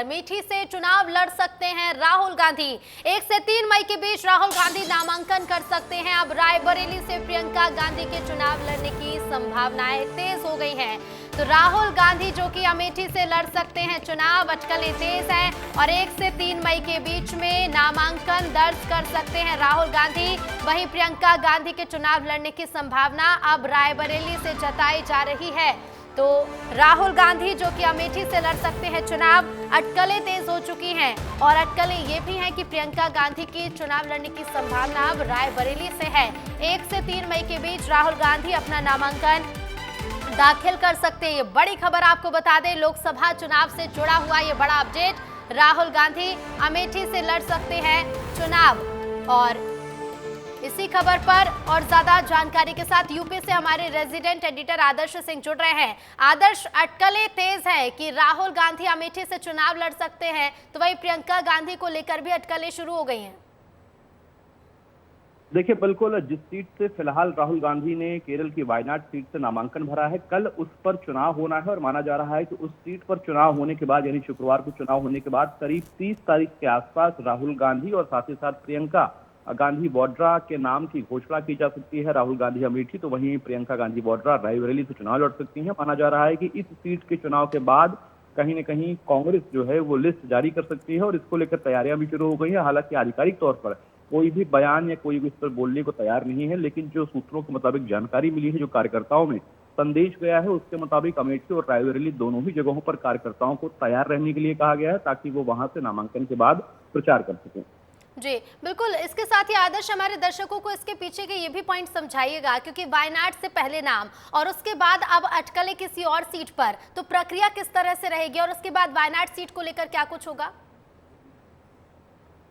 अमेठी से चुनाव लड़ सकते हैं राहुल गांधी। 1 से 3 मई के बीच राहुल गांधी नामांकन कर सकते हैं। अब रायबरेली से प्रियंका गांधी के चुनाव लड़ने की संभावनाएं तेज हो गई हैं। तो राहुल गांधी जो कि अमेठी से लड़ सकते हैं चुनाव, अटकलें तेज हैं और 1 से 3 मई के बीच में नामांकन दर्ज कर सकते हैं राहुल गांधी। वहीं प्रियंका गांधी के चुनाव लड़ने की संभावना अब रायबरेली से जताई जा रही है। तो राहुल गांधी जो कि अमेठी से लड़ सकते हैं चुनाव, अटकलें तेज हो चुकी हैं और अटकलें ये भी हैं कि प्रियंका गांधी की चुनाव लड़ने की संभावना अब रायबरेली से है। 1 से 3 मई के बीच राहुल गांधी अपना नामांकन दाखिल कर सकते हैं। ये बड़ी खबर आपको बता दें, लोकसभा चुनाव से जुड़ा हुआ ये बड़ा अपडेट। राहुल गांधी अमेठी से लड़ सकते हैं चुनाव और इसी खबर पर और ज्यादा जानकारी के साथ यूपी से हमारे रेजिडेंट एडिटर आदर्श सिंह जुड़ रहे हैं। आदर्श, अटकलें तेज है कि राहुल गांधी अमेठी से चुनाव लड़ सकते हैं, तो वही प्रियंका गांधी को लेकर भी अटकलें शुरू हो गई हैं। देखिए, बिल्कुल जिस सीट से फिलहाल राहुल गांधी ने केरल की वायनाड सीट से नामांकन भरा है, कल उस पर चुनाव होना है और माना जा रहा है कि उस सीट पर चुनाव होने के बाद यानी शुक्रवार को चुनाव होने के बाद करीब 30 तारीख के आसपास राहुल गांधी और साथ ही साथ प्रियंका गांधी वाड्रा के नाम की घोषणा की जा सकती है। राहुल गांधी अमेठी तो वहीं प्रियंका गांधी वाड्रा रायबरेली से चुनाव लड़ सकती हैं। माना जा रहा है कि इस सीट के चुनाव के बाद कहीं न कहीं कांग्रेस जो है वो लिस्ट जारी कर सकती है और इसको लेकर तैयारियां भी शुरू हो गई है। हालांकि आधिकारिक तौर पर कोई भी बयान या कोई भी इस पर बोलने को तैयार नहीं है, लेकिन जो सूत्रों के मुताबिक जानकारी मिली है, जो कार्यकर्ताओं में संदेश गया है, उसके मुताबिक अमेठी और रायबरेली दोनों ही जगहों पर कार्यकर्ताओं को तैयार रहने के लिए कहा गया है ताकि वो वहां से नामांकन के बाद प्रचार कर सकें। जी बिल्कुल, इसके साथ ही आदर्श हमारे दर्शकों को इसके पीछे के ये भी पॉइंट समझाइएगा, क्योंकि वायनाड से पहले नाम और उसके बाद अब अटकलें किसी और सीट पर, तो प्रक्रिया किस तरह से रहेगी और उसके बाद वायनाड सीट को लेकर क्या कुछ होगा?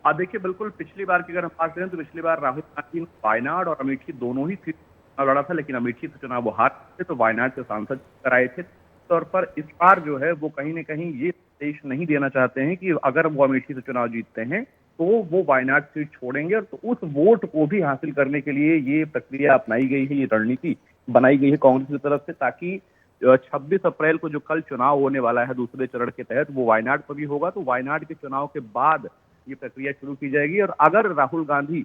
देखिए, बिल्कुल पिछली बार की अगर हम बात करें तो पिछली बार राहुल गांधी ने वायनाड और अमेठी दोनों ही सीट लड़ा था, लेकिन अमेठी से चुनाव वो हार थे तो वायनाड से सांसद कराए थे। तौर पर इस बार जो है वो कहीं न कहीं ये संदेश नहीं देना चाहते हैं कि अगर वो अमेठी से चुनाव जीतते हैं तो वो वायनाड सीट छोड़ेंगे, और तो उस वोट को भी हासिल करने के लिए ये प्रक्रिया अपनाई गई है, ये रणनीति बनाई गई है कांग्रेस की तरफ से, ताकि 26 अप्रैल को जो कल चुनाव होने वाला है दूसरे चरण के तहत वो वायनाड पर भी होगा, तो वायनाड के चुनाव के बाद ये प्रक्रिया शुरू की जाएगी। और अगर राहुल गांधी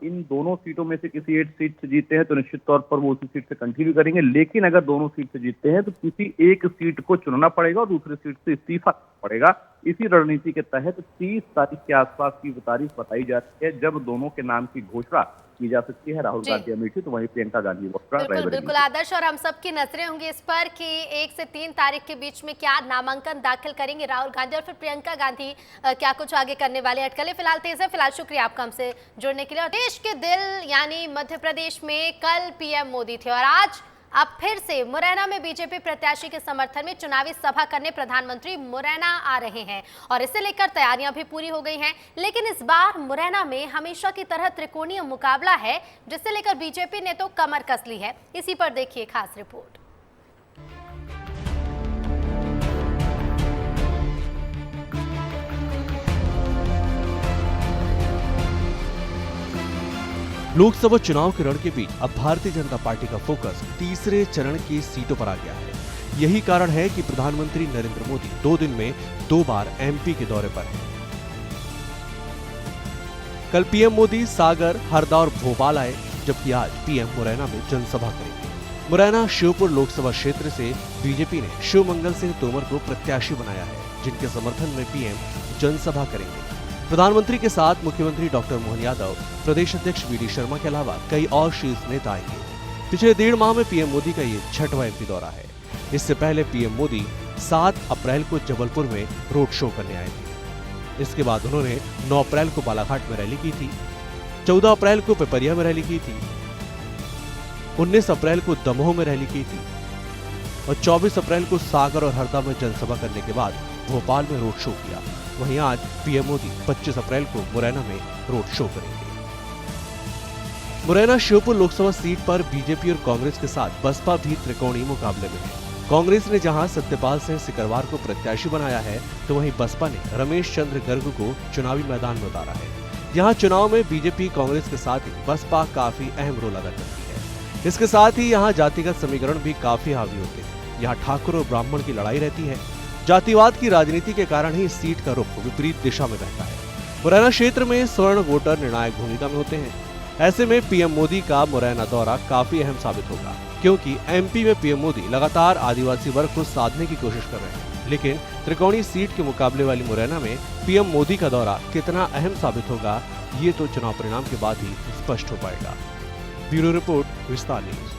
इन दोनों सीटों में से किसी एक सीट से जीतते हैं तो निश्चित तौर पर वो उसी सीट से कंटिन्यू करेंगे, लेकिन अगर दोनों सीट से जीतते हैं तो किसी एक सीट को चुनना पड़ेगा और दूसरी सीट से इस्तीफा पड़ेगा। इसी रणनीति के तहत 30 तारीख के आसपास की तारीख बताई जाती है जब दोनों के नाम की घोषणा की जा सकती है। राहुल गांधी अमेठी तो वहीं प्रियंका गांधी बिल्कुल बिल्कुल आदर्श, और हम सबकी नजरें होंगी इस पर कि 1 से 3 तारीख के बीच में क्या नामांकन दाखिल करेंगे राहुल गांधी और फिर प्रियंका गांधी क्या कुछ आगे करने वाले। अटकलें फिलहाल तेज है। फिलहाल शुक्रिया आपका हमसे जुड़ने के लिए। देश के दिल यानी मध्य प्रदेश में कल पीएम मोदी थे और आज अब फिर से मुरैना में बीजेपी प्रत्याशी के समर्थन में चुनावी सभा करने प्रधानमंत्री मुरैना आ रहे हैं और इसे लेकर तैयारियां भी पूरी हो गई हैं। लेकिन इस बार मुरैना में हमेशा की तरह त्रिकोणीय मुकाबला है, जिसे लेकर बीजेपी ने तो कमर कस ली है। इसी पर देखिए खास रिपोर्ट। लोकसभा चुनाव के रण के बीच अब भारतीय जनता पार्टी का फोकस तीसरे चरण की सीटों पर आ गया है। यही कारण है कि प्रधानमंत्री नरेंद्र मोदी 2 दिन में 2 बार एमपी के दौरे पर हैं। कल पीएम मोदी सागर, हरदा और भोपाल आए, जबकि आज पीएम मुरैना में जनसभा करेंगे। मुरैना श्योपुर लोकसभा क्षेत्र से बीजेपी ने शिव मंगल सिंह तोमर को प्रत्याशी बनाया है, जिनके समर्थन में पीएम जनसभा करेंगे। प्रधानमंत्री के साथ मुख्यमंत्री डॉक्टर मोहन यादव, प्रदेश अध्यक्ष वी डी शर्मा के अलावा कई और शीर्ष नेता आएंगे। पिछले 1.5 माह में पीएम मोदी का ये 6वां एमपी दौरा है। इससे पहले पीएम मोदी 7 अप्रैल को जबलपुर में रोड शो करने आए थे। इसके बाद उन्होंने 9 अप्रैल को बालाघाट में रैली की थी, 14 अप्रैल को पिपरिया में रैली की थी, 19 अप्रैल को दमोह में रैली की थी और 24 अप्रैल को सागर और हरदा में जनसभा करने के बाद भोपाल में रोड शो किया। वहीं आज पीएम मोदी 25 अप्रैल को मुरैना में रोड शो करेंगे। मुरैना श्योपुर लोकसभा सीट पर बीजेपी और कांग्रेस के साथ बसपा भी त्रिकोणीय मुकाबले में है। कांग्रेस ने जहां सत्यपाल सिंह सिकरवार को प्रत्याशी बनाया है, तो वहीं बसपा ने रमेश चंद्र गर्ग को चुनावी मैदान में उतारा है। यहाँ चुनाव में बीजेपी कांग्रेस के साथ ही बसपा काफी अहम रोल अदा करती है। इसके साथ ही यहाँ जातिगत समीकरण भी काफी हावी होते हैं। यहाँ ठाकुर और ब्राह्मण की लड़ाई रहती है। जातिवाद की राजनीति के कारण ही इस सीट का रुख विपरीत दिशा में रहता है। मुरैना क्षेत्र में स्वर्ण वोटर निर्णायक भूमिका में होते हैं। ऐसे में पीएम मोदी का मुरैना दौरा काफी अहम साबित होगा, क्योंकि एमपी में पीएम मोदी लगातार आदिवासी वर्ग को साधने की कोशिश कर रहे हैं। लेकिन त्रिकोणीय सीट के मुकाबले वाली मुरैना में पीएम मोदी का दौरा कितना अहम साबित होगा, ये तो चुनाव परिणाम के बाद ही स्पष्ट हो पाएगा। ब्यूरो रिपोर्ट, विस्तार न्यूज।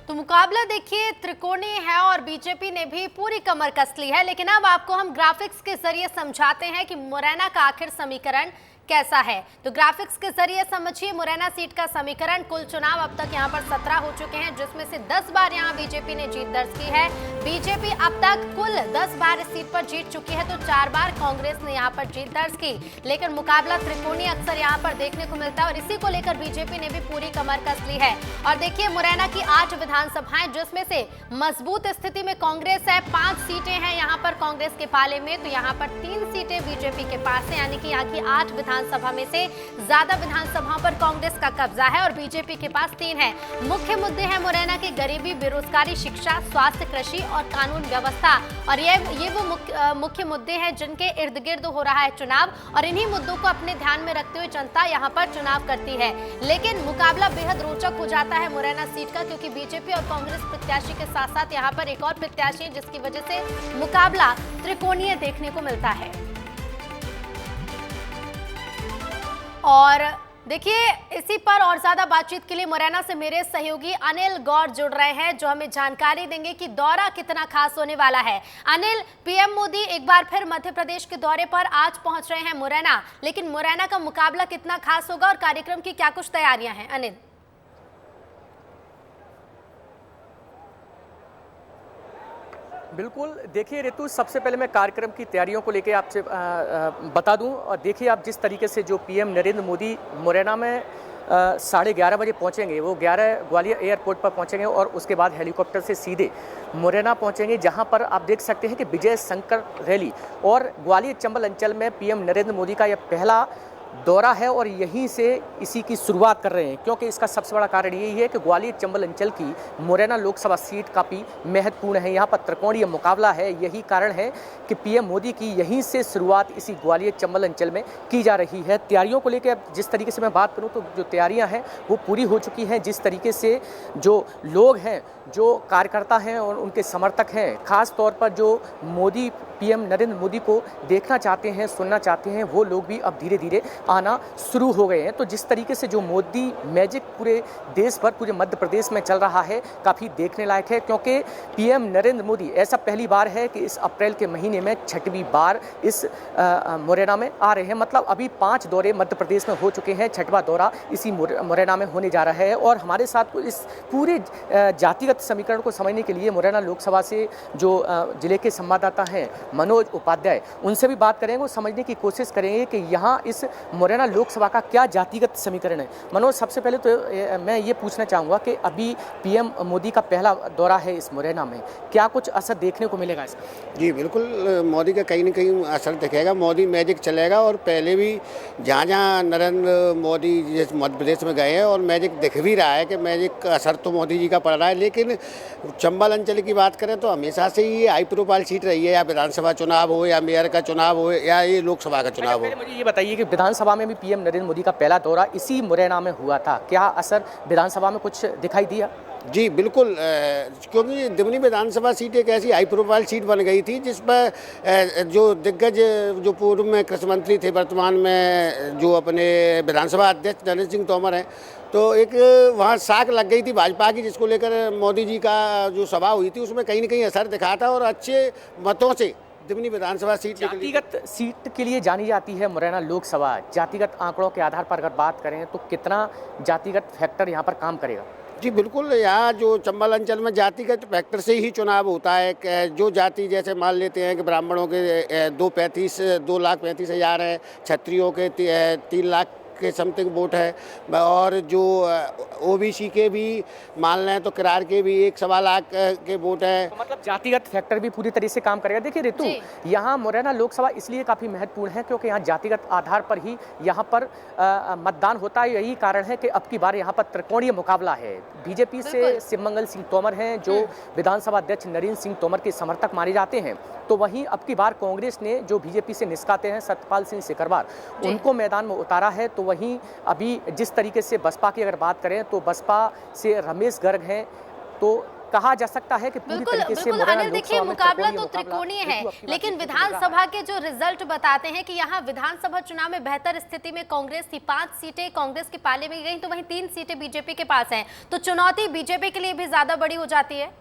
तो मुकाबला देखिए त्रिकोणीय है और बीजेपी ने भी पूरी कमर कस ली है। लेकिन अब आपको हम ग्राफिक्स के जरिए समझाते हैं कि मुरैना का आखिर समीकरण कैसा है। तो ग्राफिक्स के जरिए समझिए मुरैना सीट का समीकरण। कुल चुनाव अब तक यहां पर 17 हो चुके हैं, जिसमें से 10 बार यहां बीजेपी ने जीत दर्ज की है। बीजेपी अब तक कुल 10 बार इस सीट पर जीत चुकी है, तो 4 बार कांग्रेस ने यहां पर जीत दर्ज की। लेकिन मुकाबला त्रिकोणीय अक्सर यहां पर देखने को मिलता है और इसी को लेकर बीजेपी ने भी पूरी कमर कस ली है। और देखिए मुरैना की 8 विधानसभाएं, जिसमें से मजबूत स्थिति में कांग्रेस है। 5 सीटें हैं यहाँ पर कांग्रेस के पाले में, तो यहाँ पर 3 सीटें बीजेपी के पास है, यानी कि यहाँ की 8 विधानसभा में से ज्यादा विधानसभाओं पर कांग्रेस का कब्जा है और बीजेपी के पास 3 है। मुख्य मुद्दे हैं मुरैना के गरीबी, बेरोजगारी, शिक्षा, स्वास्थ्य, कृषि और कानून व्यवस्था। और ये वो मुख्य मुद्दे हैं जिनके इर्द गिर्द हो रहा है चुनाव, और इन्हीं मुद्दों को अपने ध्यान में रखते हुए जनता यहाँ पर चुनाव करती है। लेकिन मुकाबला बेहद रोचक हो जाता है मुरैना सीट का, क्योंकि बीजेपी और कांग्रेस प्रत्याशी के साथ साथ यहाँ पर एक और प्रत्याशी है, जिसकी वजह से मुकाबला त्रिकोणीय देखने को मिलता है। और देखिए इसी पर और ज्यादा बातचीत के लिए मुरैना से मेरे सहयोगी अनिल गौर जुड़ रहे हैं, जो हमें जानकारी देंगे कि दौरा कितना खास होने वाला है। अनिल, पीएम मोदी एक बार फिर मध्य प्रदेश के दौरे पर आज पहुंच रहे हैं मुरैना, लेकिन मुरैना का मुकाबला कितना खास होगा और कार्यक्रम की क्या कुछ तैयारियां हैं? अनिल। बिल्कुल, देखिए ऋतु, सबसे पहले मैं कार्यक्रम की तैयारियों को लेकर आपसे बता दूं। और देखिए आप जिस तरीके से जो पीएम नरेंद्र मोदी मुरैना में 11:30 बजे पहुंचेंगे, वो 11 ग्वालियर एयरपोर्ट पर पहुंचेंगे और उसके बाद हेलीकॉप्टर से सीधे मुरैना पहुंचेंगे, जहां पर आप देख सकते हैं कि विजय शंकर रैली और ग्वालियर चंबल अंचल में पीएम नरेंद्र मोदी का यह पहला दौरा है और यहीं से इसी की शुरुआत कर रहे हैं। क्योंकि इसका सबसे बड़ा कारण यही है कि ग्वालियर चंबल अंचल की मुरैना लोकसभा सीट काफ़ी महत्वपूर्ण है, यहाँ पर त्रिकोणीय मुकाबला है। यही कारण है कि पीएम मोदी की यहीं से शुरुआत इसी ग्वालियर चंबल अंचल में की जा रही है। तैयारियों को लेकर जिस तरीके से मैं बात करूँ तो जो तैयारियाँ हैं वो पूरी हो चुकी हैं। जिस तरीके से जो लोग हैं, जो कार्यकर्ता हैं और उनके समर्थक हैं, खास तौर पर जो मोदी पीएम नरेंद्र मोदी को देखना चाहते हैं, सुनना चाहते हैं, वो लोग भी अब धीरे धीरे आना शुरू हो गए हैं। तो जिस तरीके से जो मोदी मैजिक पूरे देश भर, पूरे मध्य प्रदेश में चल रहा है, काफ़ी देखने लायक है। क्योंकि पीएम नरेंद्र मोदी ऐसा पहली बार है कि इस अप्रैल के महीने में 6वीं बार इस मुरैना में आ रहे हैं। मतलब अभी 5 दौरे मध्य प्रदेश में हो चुके हैं, 6वां दौरा इसी मुरैना में होने जा रहा है। और हमारे साथ इस पूरे जातिगत समीकरण को समझने के लिए मुरैना लोकसभा से जो जिले के संवाददाता हैं मनोज उपाध्याय, उनसे भी बात करेंगे, समझने की कोशिश करेंगे कि यहाँ इस मुरैना लोकसभा का क्या जातिगत समीकरण है। मनोज, सबसे पहले तो मैं ये पूछना चाहूँगा कि अभी पीएम मोदी का पहला दौरा है इस मुरैना में, क्या कुछ असर देखने को मिलेगा इसका? जी बिल्कुल, मोदी का कहीं ना कहीं असर दिखेगा, मोदी मैजिक चलेगा। और पहले भी जहाँ जहाँ नरेंद्र मोदी जिस मध्य प्रदेश में गए हैं और मैजिक दिख भी रहा है कि मैजिक का असर तो मोदी जी का पड़ रहा है। लेकिन चंबल अंचल की बात करें तो हमेशा से ही हाई प्रोफाइल सीट रही है, या विधानसभा चुनाव हो, या मेयर का चुनाव हो, या ये लोकसभा का चुनाव हो। मुझे ये बताइए कि विधानसभा में भी पीएम नरेंद्र मोदी का पहला दौरा इसी मुरैना में हुआ था, क्या असर विधानसभा में कुछ दिखाई दिया? जी बिल्कुल, क्योंकि दिमनी विधानसभा सीट एक ऐसी हाई प्रोफाइल सीट बन गई थी जिस पर जो दिग्गज, जो पूर्व में कृषि मंत्री थे, वर्तमान में जो अपने विधानसभा अध्यक्ष नरेंद्र सिंह तोमर हैं, तो एक वहाँ साख लग गई थी भाजपा की, जिसको लेकर मोदी जी का जो सभा हुई थी उसमें कहीं न कहीं असर दिखा था। और अच्छे मतों से दिमनी विधानसभा सीट जातिगत सीट के लिए जानी जाती है मुरैना लोकसभा। जातिगत आंकड़ों के आधार पर अगर बात करें तो कितना जातिगत फैक्टर यहाँ पर काम करेगा? जी बिल्कुल, यहाँ जो चंबल अंचल में जातिगत फैक्टर से ही चुनाव होता है। जो जाति, जैसे मान लेते हैं कि ब्राह्मणों के 2,35,000 हैं, क्षत्रियों के 3 लाख के समथिंग वोट है, और जो ओबीसी के भी मान लें तो किरार के भी 1.25 लाख के वोट है। तो मतलब जातिगत फैक्टर भी पूरी तरह से काम करेगा। देखिए ऋतु, यहाँ मुरैना लोकसभा इसलिए काफ़ी महत्वपूर्ण है क्योंकि यहाँ जातिगत आधार पर ही यहाँ पर मतदान होता है। यही कारण है कि अब की बार यहाँ पर त्रिकोणीय मुकाबला है। बीजेपी से शिवमंगल सिंह तोमर हैं जो विधानसभा अध्यक्ष नरेंद्र सिंह तोमर के समर्थक माने जाते हैं, तो वहीं अब की बार कांग्रेस ने जो बीजेपी से निष्काते हैं सत्यपाल सिंह सिकरवार, उनको मैदान में उतारा है। तो वहीं अभी जिस तरीके से बसपा की अगर बात करें तो बसपा से रमेश गर्ग हैं, तो कहा जा सकता है कि पूरी तरीके से अनिल, देखिए मुकाबला तो त्रिकोणीय है, लेकिन विधानसभा के जो रिजल्ट बताते हैं कि यहाँ विधानसभा चुनाव में बेहतर स्थिति में कांग्रेस थी। 5 सीटें कांग्रेस के पाले में गई, तो वहीं 3 सीटें बीजेपी के पास हैं। तो चुनौती बीजेपी के लिए भी ज्यादा बड़ी हो जाती है।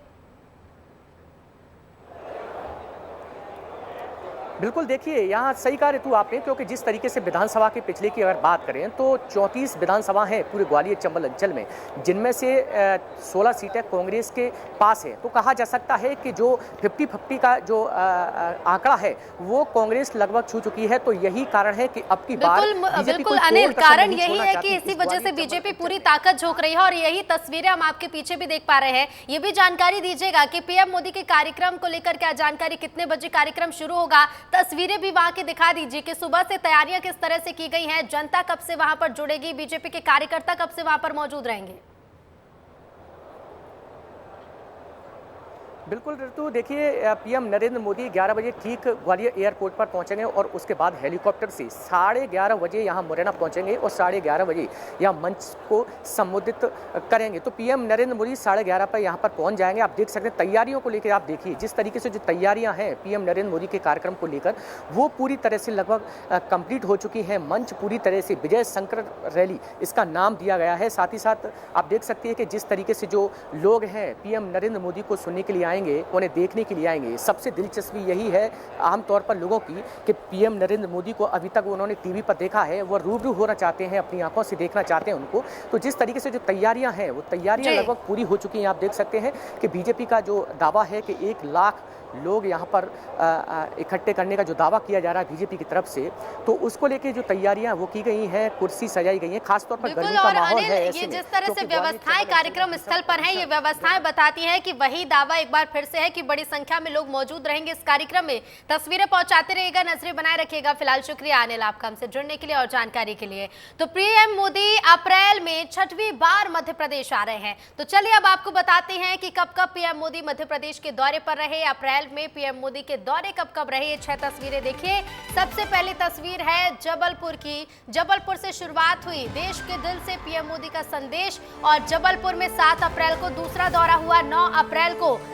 बिल्कुल, देखिए यहाँ सही कहा ऋतु आपने, क्योंकि जिस तरीके से विधानसभा के पिछले की अगर बात करें तो 34 विधानसभा हैं पूरे ग्वालियर चंबल अंचल में, जिनमें से 16 सीटें कांग्रेस के पास है। तो कहा जा सकता है कि जो 50-50 का जो आंकड़ा है वो कांग्रेस लगभग छू चुकी है। तो यही कारण है कि अब की बार बिल्कुल अनिल, कारण यही है कि इसी वजह से बीजेपी पूरी ताकत झोंक रही है, और यही तस्वीरें हम आपके पीछे भी देख पा रहे हैं। ये भी जानकारी दीजिएगा कि पीएम मोदी के कार्यक्रम को लेकर क्या जानकारी, कितने बजे कार्यक्रम शुरू होगा, तस्वीरें भी वहां की दिखा दीजिए कि सुबह से तैयारियां किस तरह से की गई हैं, जनता कब से वहां पर जुड़ेगी, बीजेपी के कार्यकर्ता कब से वहां पर मौजूद रहेंगे। बिल्कुल ऋतु, देखिए पीएम नरेंद्र मोदी 11 बजे ठीक ग्वालियर एयरपोर्ट पर पहुंचेंगे और उसके बाद हेलीकॉप्टर से 11:30 बजे यहां मुरैना पहुंचेंगे और 11:30 बजे यहां मंच को संबोधित करेंगे। तो पीएम नरेंद्र मोदी 11:30 पर यहां पर पहुंच जाएंगे। आप देख सकते हैं तैयारियों को लेकर, आप देखिए जिस तरीके से जो तैयारियां हैं पीएम नरेंद्र मोदी के कार्यक्रम को लेकर वो पूरी तरह से लगभग कंप्लीट हो चुकी है। मंच पूरी तरह से विजय संकल्प रैली इसका नाम दिया गया है। साथ ही साथ आप देख सकते हैं कि जिस तरीके से जो लोग हैं पीएम नरेंद्र मोदी को सुनने के लिए आएंगे, उन्हें देखने के लिए आएंगे। सबसे दिलचस्पी यही है आमतौर पर लोगों की कि पीएम नरेंद्र मोदी को अभी तक उन्होंने टीवी पर देखा है, वो रूबरू होना चाहते हैं, अपनी आंखों से देखना चाहते हैं उनको। तो जिस तरीके से जो तैयारियां हैं वो तैयारियां लगभग पूरी हो चुकी हैं। आप देख सकते हैं कि बीजेपी का जो दावा है कि 1 लाख लोग यहाँ पर इकट्ठे करने का जो दावा किया जा रहा है बीजेपी की तरफ से, तो उसको लेके जो तैयारियां वो की गई हैं, कुर्सी सजाई गई हैं, खासतौर पर गर्मी का माहौल है। ये जिस तरह से व्यवस्थाएं कार्यक्रम स्थल पर हैं, ये व्यवस्थाएं बताती हैं कि वही दावा एक बार फिर से है कि बड़ी संख्या में लोग मौजूद रहेंगे इस कार्यक्रम में। तस्वीरें पहुंचाते रहिएगा, नजरें बनाए रखिएगा। फिलहाल शुक्रिया अनिल आपका हमसे जुड़ने के लिए और जानकारी के लिए। तो पीएम मोदी अप्रैल में 6वीं बार मध्य प्रदेश आ रहे हैं। तो चलिए अब आपको बताते हैं कि कब कब पीएम मोदी मध्य प्रदेश के दौरे पर रहे, अप्रैल में पीएम मोदी के दौरे कब कब रहे। 6 तस्वीरें देखिए। सबसे पहली तस्वीर है जबलपुर की। जबलपुर से शुरुआत हुई देश के दिल से पीएम मोदी का संदेश, और जबलपुर में 7 अप्रैल को दूसरा दौरा हुआ।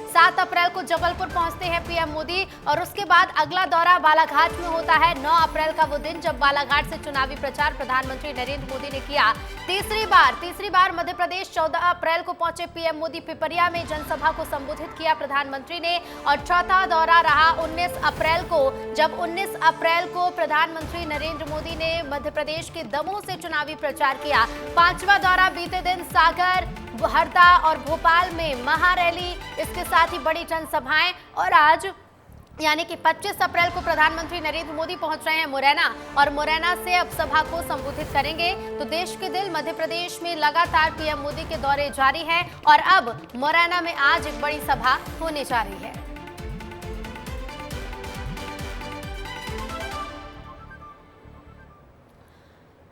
7 अप्रैल को जबलपुर पहुंचते हैं पीएम मोदी, और उसके बाद अगला दौरा बालाघाट में होता है। 9 अप्रैल का वो दिन जब बालाघाट से चुनावी प्रचार प्रधानमंत्री नरेंद्र मोदी ने किया। तीसरी बार मध्य प्रदेश 14 अप्रैल को पहुंचे पीएम मोदी। पिपरिया में जनसभा को संबोधित किया प्रधानमंत्री ने। और चौथा दौरा रहा 19 अप्रैल को, जब 19 अप्रैल को प्रधानमंत्री नरेंद्र मोदी ने मध्य प्रदेश के दमोह से चुनावी प्रचार किया। 5वां दौरा बीते दिन सागर, हरदा और भोपाल में महारैली, इसके साथ ही बड़ी जनसभाएं। और आज यानी कि 25 अप्रैल को प्रधानमंत्री नरेंद्र मोदी पहुंच रहे हैं मुरैना, और मुरैना से अब सभा को संबोधित करेंगे। तो देश के दिल मध्य प्रदेश में लगातार पीएम मोदी के दौरे जारी हैं, और अब मुरैना में आज एक बड़ी सभा होने जा रही है।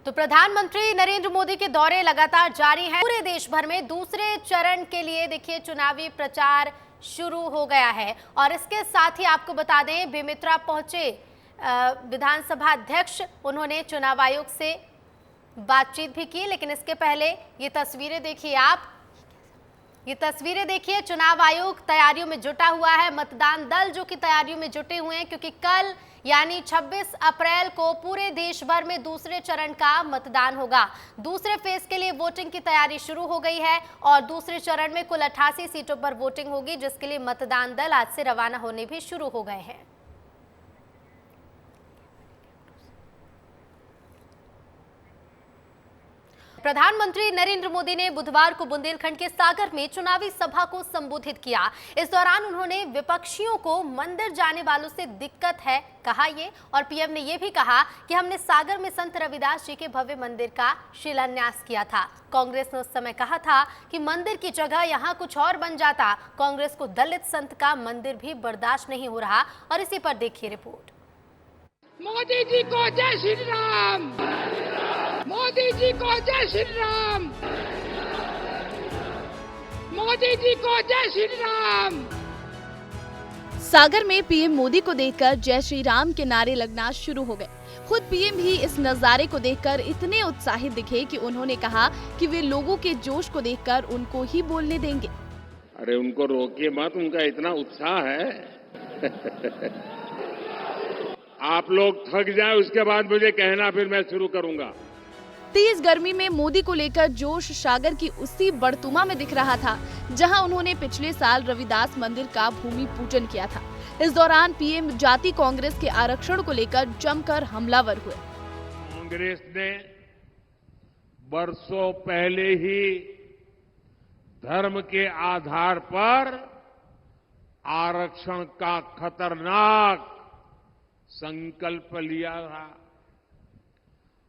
तो प्रधानमंत्री नरेंद्र मोदी के दौरे लगातार जारी हैं। पूरे देश भर में दूसरे चरण के लिए देखिए चुनावी प्रचार शुरू हो गया है। और इसके साथ ही आपको बता दें, बेमेतरा पहुंचे विधानसभा अध्यक्ष, उन्होंने चुनाव आयोग से बातचीत भी की। लेकिन इसके पहले ये तस्वीरें देखिए आप। ये तस्वीरें देखिए, चुनाव आयोग तैयारियों में जुटा हुआ है, मतदान दल जो कि तैयारियों में जुटे हुए हैं, क्योंकि कल यानी 26 अप्रैल को पूरे देश भर में दूसरे चरण का मतदान होगा। दूसरे फेज के लिए वोटिंग की तैयारी शुरू हो गई है, और दूसरे चरण में कुल 88 सीटों पर वोटिंग होगी, जिसके लिए मतदान दल आज से रवाना होने भी शुरू हो गए हैं। प्रधानमंत्री नरेंद्र मोदी ने बुधवार को बुंदेलखंड के सागर में चुनावी सभा को संबोधित किया। इस दौरान उन्होंने विपक्षियों को मंदिर जाने वालों से दिक्कत है कहा ये, और पीएम ने यह भी कहा कि हमने सागर में संत रविदास जी के भव्य मंदिर का शिलान्यास किया था। कांग्रेस ने उस समय कहा था कि मंदिर की जगह यहां कुछ और बन जाता। कांग्रेस को दलित संत का मंदिर भी बर्दाश्त नहीं हो रहा, और इसी पर देखिए रिपोर्ट। मोदी जी को जय श्री राम, मोदी जी को जय श्री राम, मोदी जी को जय श्री राम। सागर में पीएम मोदी को देखकर जय श्री राम के नारे लगना शुरू हो गए। खुद पीएम भी इस नजारे को देखकर इतने उत्साहित दिखे कि उन्होंने कहा कि वे लोगों के जोश को देखकर उनको ही बोलने देंगे। अरे उनको रोकिए मत, उनका इतना उत्साह है। आप लोग थक जाए, उसके बाद मुझे कहना, फिर मैं शुरू करूंगा। तेज गर्मी में मोदी को लेकर जोश सागर की उसी बड़तुमा में दिख रहा था, जहां उन्होंने पिछले साल रविदास मंदिर का भूमि पूजन किया था। इस दौरान पीएम जाति कांग्रेस के आरक्षण को लेकर जमकर हमलावर हुए। कांग्रेस ने बरसों पहले ही धर्म के आधार पर आरक्षण का खतरनाक संकल्प लिया था।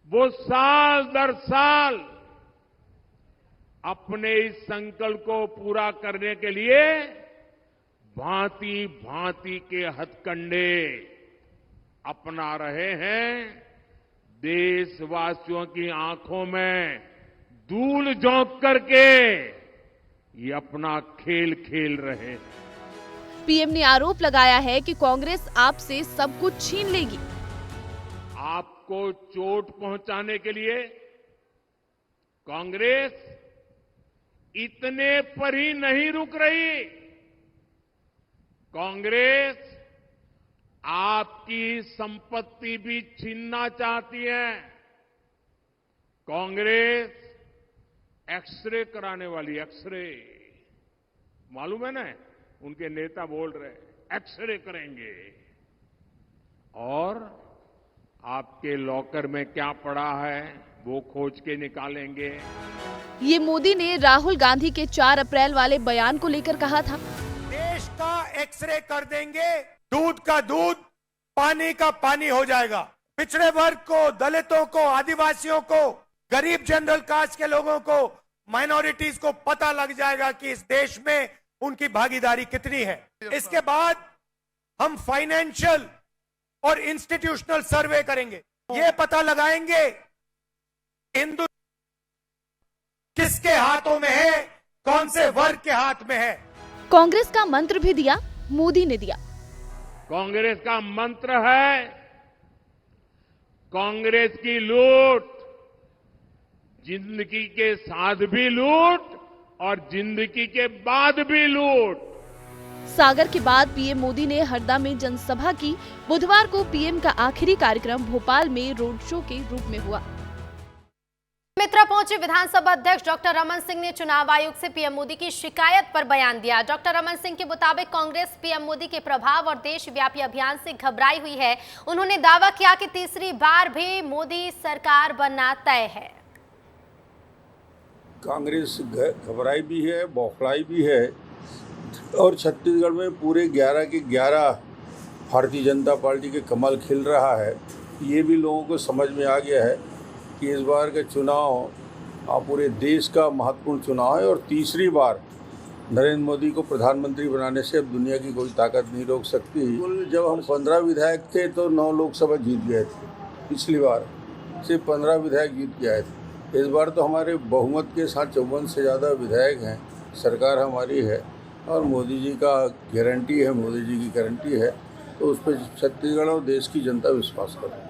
वो साल दर साल अपने इस संकल्प को पूरा करने के लिए भांति भांति के हथकंडे अपना रहे हैं। देशवासियों की आंखों में धूल झोंक करके ये अपना खेल खेल रहे हैं। पीएम ने आरोप लगाया है कि कांग्रेस आपसे सब कुछ छीन लेगी। आपको चोट पहुंचाने के लिए कांग्रेस इतने पर ही नहीं रुक रही। कांग्रेस आपकी संपत्ति भी छीनना चाहती है। कांग्रेस एक्सरे कराने वाली, एक्सरे मालूम है ना, उनके नेता बोल रहे एक्सरे करेंगे और आपके लॉकर में क्या पड़ा है वो खोज के निकालेंगे। ये मोदी ने राहुल गांधी के 4 अप्रैल वाले बयान को लेकर कहा था। देश का एक्सरे कर देंगे, दूध का दूध, पानी का पानी हो जाएगा। पिछड़े वर्ग को, दलितों को, आदिवासियों को, गरीब जनरल कास्ट के लोगों को, माइनॉरिटीज को पता लग जाएगा कि इस देश में उनकी भागीदारी कितनी है। इसके बाद हम फाइनेंशियल और इंस्टीट्यूशनल सर्वे करेंगे। ये पता लगाएंगे हिंदू किसके हाथों में है, कौन से वर्ग के हाथ में है। कांग्रेस का मंत्र भी दिया, मोदी ने दिया। कांग्रेस का मंत्र है कांग्रेस की लूट, जिंदगी के साथ भी लूट और जिंदगी के बाद भी लूट। सागर के बाद पीएम मोदी ने हरदा में जनसभा की। बुधवार को पीएम का आखिरी कार्यक्रम भोपाल में रोड शो के रूप में हुआ। मित्रा पहुंचे विधानसभा अध्यक्ष डॉक्टर रमन सिंह ने चुनाव आयोग से पीएम मोदी की शिकायत पर बयान दिया। डॉक्टर रमन सिंह के मुताबिक कांग्रेस पीएम मोदी के प्रभाव और देशव्यापी अभियान से घबराई हुई है। उन्होंने दावा किया कि तीसरी बार भी मोदी सरकार बनना तय है। कांग्रेस घबराई भी है, बौखलाई भी है और छत्तीसगढ़ में पूरे 11 के 11 भारतीय जनता पार्टी के कमल खिल रहा है। ये भी लोगों को समझ में आ गया है कि इस बार का चुनाव पूरे देश का महत्वपूर्ण चुनाव है और तीसरी बार नरेंद्र मोदी को प्रधानमंत्री बनाने से अब दुनिया की कोई ताकत नहीं रोक सकती। जब हम 15 विधायक थे तो 9 लोकसभा जीत गए थे। पिछली बार सिर्फ 15 विधायक जीत के आए थे। इस बार तो हमारे बहुमत के साथ 54 से ज़्यादा विधायक हैं। सरकार हमारी है और मोदी जी का गारंटी है, मोदी जी की गारंटी है, तो उस पर छत्तीसगढ़ और देश की जनता विश्वास कर रही है।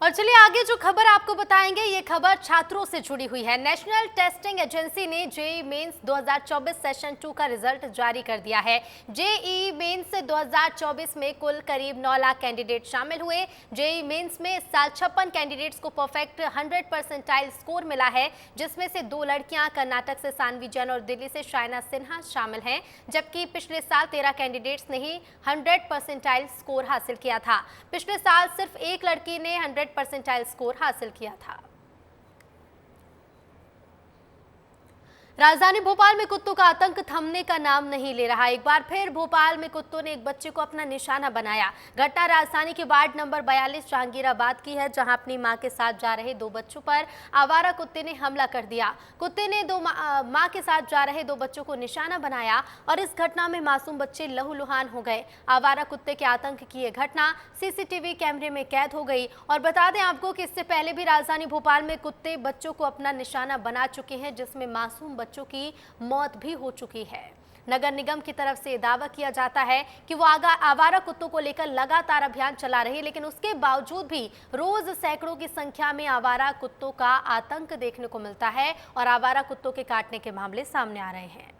और चलिए आगे जो खबर आपको बताएंगे, ये खबर छात्रों से जुड़ी हुई है। नेशनल टेस्टिंग एजेंसी ने जेईई मेंस 2024 सेशन 2 का रिजल्ट जारी कर दिया है। जेईई मेंस 2024 में कुल करीब 9 लाख कैंडिडेट शामिल हुए। जेईई मेंस में इस साल 56 कैंडिडेट्स को परफेक्ट 100% स्कोर मिला है, जिसमें से 2 लड़कियां कर्नाटक से सानवी जैन और दिल्ली से शाइना सिन्हा शामिल हैं, जबकि पिछले साल 13 कैंडिडेट्स ने ही 100% स्कोर हासिल किया था। पिछले साल सिर्फ एक लड़की ने 100% स्कोर हासिल किया था। राजधानी भोपाल में कुत्तों का आतंक थमने का नाम नहीं ले रहा। एक बार फिर भोपाल में कुत्तों ने एक बच्चे को अपना निशाना बनाया। घटना राजधानी के वार्ड नंबर 42 जहांगीराबाद की है, जहां अपनी मां के साथ जा रहे दो बच्चों पर आवारा कुत्ते ने हमला कर दिया। कुत्ते ने मां के साथ जा रहे दो बच्चों को निशाना बनाया और इस घटना में मासूम बच्चे लहूलुहान हो गए। आवारा कुत्ते के आतंक की यह घटना सीसीटीवी कैमरे में कैद हो गई। और बता दें आपको कि इससे पहले भी राजधानी भोपाल में कुत्ते बच्चों को अपना निशाना बना चुके हैं, जिसमें मासूम बच्चों की मौत भी हो चुकी है। नगर निगम की तरफ से दावा किया जाता है कि वो आवारा कुत्तों को लेकर लगातार अभियान चला रही है, लेकिन उसके बावजूद भी रोज सैकड़ों की संख्या में आवारा कुत्तों का आतंक देखने को मिलता है और आवारा कुत्तों के काटने के मामले सामने आ रहे हैं।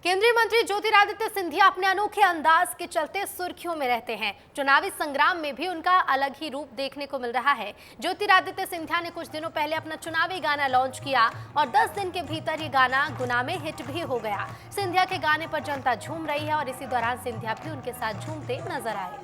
केंद्रीय मंत्री ज्योतिरादित्य सिंधिया अपने अनोखे अंदाज के चलते सुर्खियों में रहते हैं। चुनावी संग्राम में भी उनका अलग ही रूप देखने को मिल रहा है। ज्योतिरादित्य सिंधिया ने कुछ दिनों पहले अपना चुनावी गाना लॉन्च किया और 10 दिन के भीतर ये गाना गुना में हिट भी हो गया। सिंधिया के गाने पर जनता झूम रही है और इसी दौरान सिंधिया भी उनके साथ झूमते नजर आए।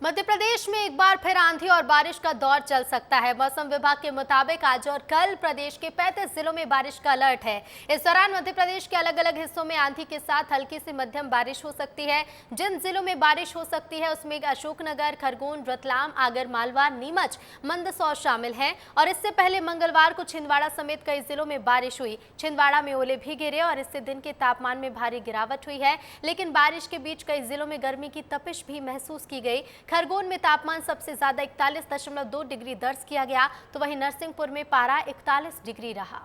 मध्य प्रदेश में एक बार फिर आंधी और बारिश का दौर चल सकता है। मौसम विभाग के मुताबिक आज और कल प्रदेश के 35 जिलों में बारिश का अलर्ट है। इस दौरान मध्य प्रदेश के अलग अलग हिस्सों में आंधी के साथ हल्की से मध्यम बारिश हो सकती है। जिन जिलों में बारिश हो सकती है उसमें अशोकनगर, खरगोन, रतलाम, आगर मालवा, नीमच, मंदसौर शामिल हैं। और इससे पहले मंगलवार को छिंदवाड़ा समेत कई जिलों में बारिश हुई। छिंदवाड़ा में ओले भी गिरे और इससे दिन के तापमान में भारी गिरावट हुई है, लेकिन बारिश के बीच कई जिलों में गर्मी की तपिश भी महसूस की गई। खरगोन में तापमान सबसे ज्यादा 41.2 डिग्री दर्ज किया गया, तो वहीं नरसिंहपुर में पारा 41 डिग्री रहा।